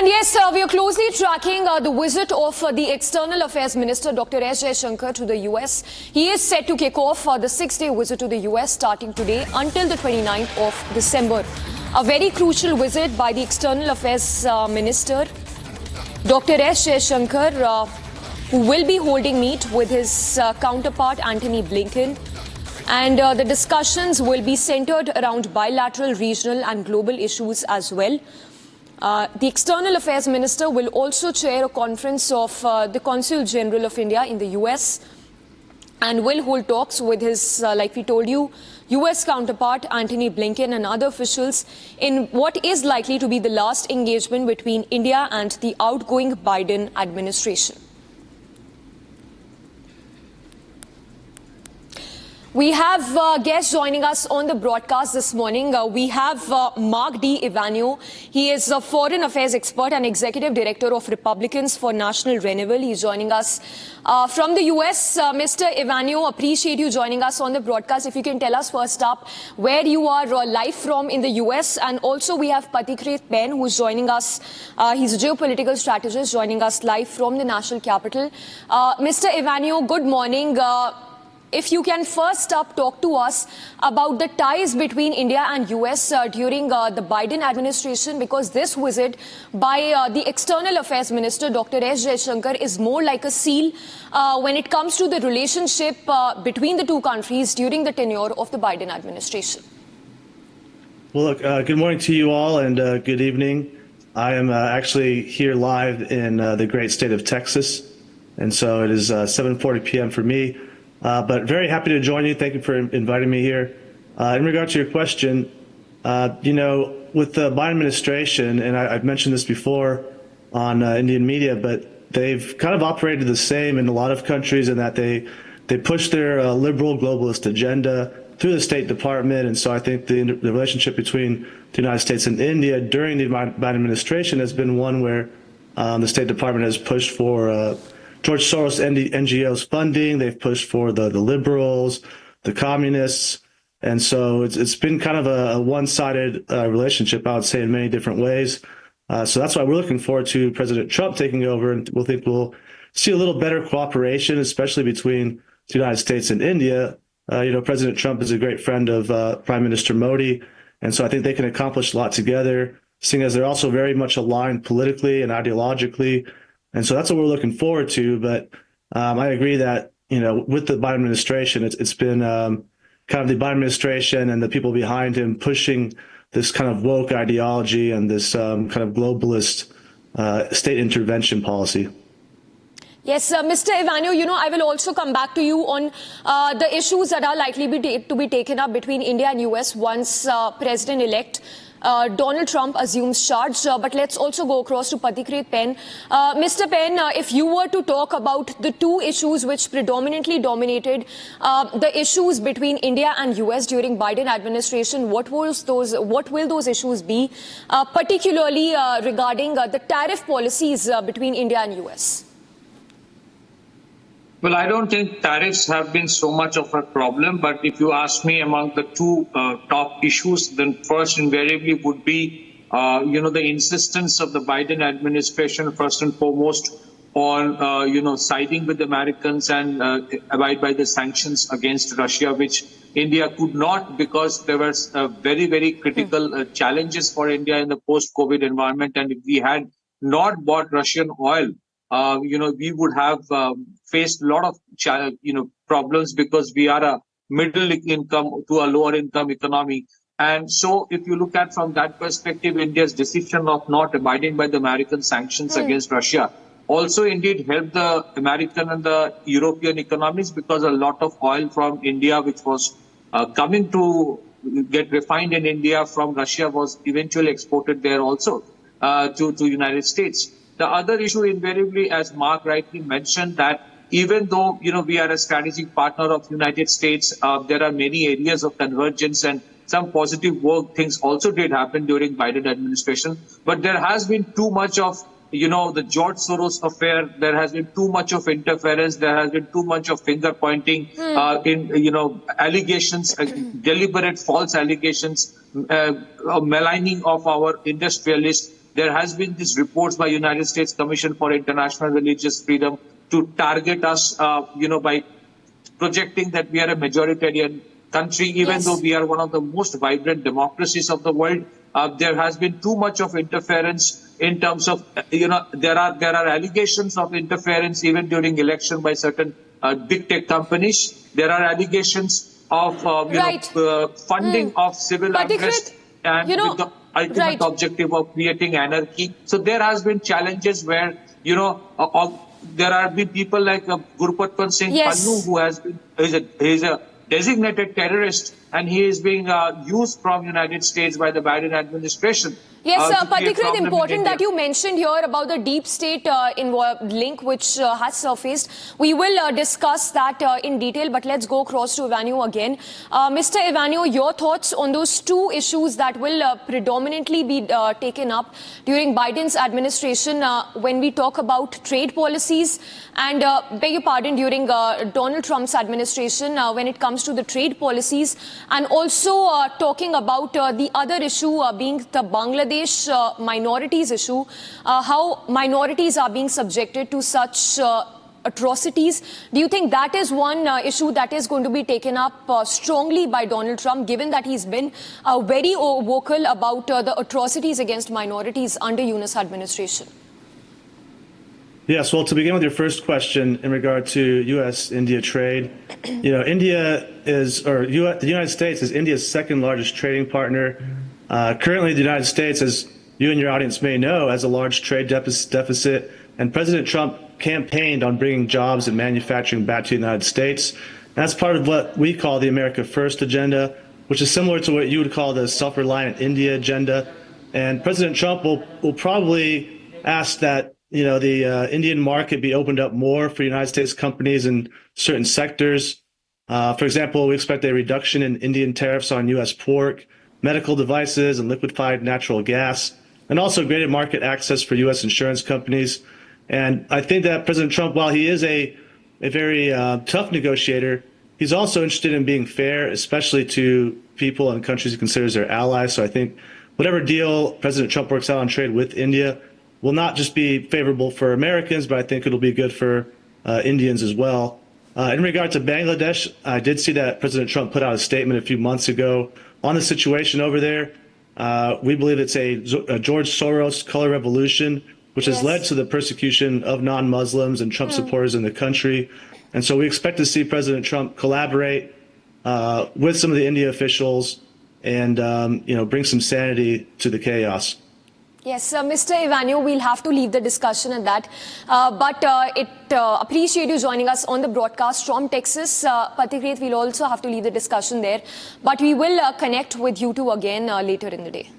And yes, we are closely tracking the visit of the External Affairs Minister Dr. S. Jaishankar to the US. He is set to kick off the 6-day visit to the US starting today until the 29th of December. A very crucial visit by the External Affairs Minister Dr. S. Jaishankar, who will be holding meet with his counterpart Antony Blinken. And the discussions will be centered around bilateral, regional and global issues as well. The External Affairs Minister will also chair a conference of the Consul General of India in the US and will hold talks with his, like we told you, US counterpart Antony Blinken and other officials in what is likely to be the last engagement between India and the outgoing Biden administration. We have guests joining us on the broadcast this morning. We have Mark D. Ivanyo. He is a foreign affairs expert and executive director of Republicans for National Renewal. He's joining us from the US. Mr. Ivanyo, appreciate you joining us on the broadcast. If you can tell us first up where you are live from in the US. And also we have Patikrit Ben, who's joining us. He's a geopolitical strategist joining us live from the national capital. Mr. Ivanyo, good morning. If you can first up talk to us about the ties between India and US during the Biden administration, because this visit by the External Affairs Minister Dr. S. Jaishankar is more like a seal when it comes to the relationship between the two countries during the tenure of the Biden administration. Well, look, good morning to you all and good evening. I am actually here live in the great state of Texas, and so it is 7:40 p.m. for me. But very happy to join you. Thank you for inviting me here. In regard to your question, with the Biden administration, and I've mentioned this before on Indian media, but they've kind of operated the same in a lot of countries in that they push their liberal globalist agenda through the State Department. And so I think the relationship between the United States and India during the Biden administration has been one where the State Department has pushed for George Soros NGOs funding. They've pushed for the liberals, the communists. And so it's been kind of a one-sided relationship, I would say, in many different ways. So that's why we're looking forward to President Trump taking over, and we'll see a little better cooperation, especially between the United States and India. President Trump is a great friend of Prime Minister Modi. And so I think they can accomplish a lot together, seeing as they're also very much aligned politically and ideologically. And so that's what we're looking forward to. But I agree that, with the Biden administration, it's been kind of the Biden administration and the people behind him pushing this kind of woke ideology and this kind of globalist state intervention policy. Yes, Mr. Ivanyo, I will also come back to you on the issues that are likely to be taken up between India and US once President-elect Donald Trump assumes charge. But let's also go across to Patikrit Pen. Mr. Pen, if you were to talk about the two issues which predominantly dominated the issues between India and US during Biden administration, what will those issues be, particularly regarding the tariff policies between India and US? Well, I don't think tariffs have been so much of a problem, but if you ask me among the two top issues, then first invariably would be, the insistence of the Biden administration, first and foremost, on, siding with the Americans and abide by the sanctions against Russia, which India could not, because there were very, very critical challenges for India in the post-COVID environment. And if we had not bought Russian oil, we would have faced a lot of, problems, because we are a middle income to a lower income economy. And so if you look at from that perspective, India's decision of not abiding by the American sanctions against Russia also indeed helped the American and the European economies, because a lot of oil from India, which was coming to get refined in India from Russia, was eventually exported there also to United States. The other issue invariably, as Mark rightly mentioned, that even though, we are a strategic partner of United States, there are many areas of convergence, and some positive work things also did happen during Biden administration. But there has been too much of, the George Soros affair. There has been too much of interference. There has been too much of finger pointing in, allegations, deliberate false allegations, maligning of our industrialists. there has been these reports by United States Commission for International Religious Freedom to target us, by projecting that we are a majoritarian country, even Yes. though we are one of the most vibrant democracies of the world. There has been too much of interference in terms of, there are allegations of interference even during election by certain big tech companies. There are allegations of, Right. funding of civil Patikrit, unrest and with the ultimate right. objective of creating anarchy. So there has been challenges where, there have been people like Gurpatwant Singh Yes. Pannu, who has been is a designated terrorist, and he is being used from United States by the Biden administration. Yes, to create Patikrit, problem in important India. that you mentioned here about the deep state link which has surfaced. We will discuss that in detail, but let's go across to Ivanyo again. Mr. Ivanyo, your thoughts on those two issues that will predominantly be taken up during Biden's administration when we talk about trade policies and, beg your pardon, during Donald Trump's administration when it comes to the trade policies, and also talking about the other issue being the Bangladesh minorities issue, how minorities are being subjected to such atrocities. Do you think that is one issue that is going to be taken up strongly by Donald Trump, given that he's been very vocal about the atrocities against minorities under Yunus administration? Yes, well, to begin with your first question in regard to U.S.-India trade, India is, or the United States is India's second largest trading partner. Currently, the United States, as you and your audience may know, has a large trade deficit, and President Trump campaigned on bringing jobs and manufacturing back to the United States. And that's part of what we call the America First agenda, which is similar to what you would call the self-reliant India agenda. And President Trump will probably ask that the Indian market be opened up more for United States companies in certain sectors. For example, we expect a reduction in Indian tariffs on U.S. pork, medical devices, and liquefied natural gas, and also greater market access for U.S. insurance companies. And I think that President Trump, while he is a very tough negotiator, he's also interested in being fair, especially to people and countries he considers their allies. So I think whatever deal President Trump works out on trade with India will not just be favorable for Americans, but I think it'll be good for Indians as well. In regard to Bangladesh, I did see that President Trump put out a statement a few months ago on the situation over there. We believe it's a George Soros color revolution, which has led to the persecution of non-Muslims and Trump supporters in the country. And so we expect to see President Trump collaborate with some of the India officials and bring some sanity to the chaos. Yes, Mr. Ivanyo, we'll have to leave the discussion at that. But appreciate you joining us on the broadcast from Texas. Patikrit, we'll also have to leave the discussion there. But we will connect with you two again later in the day.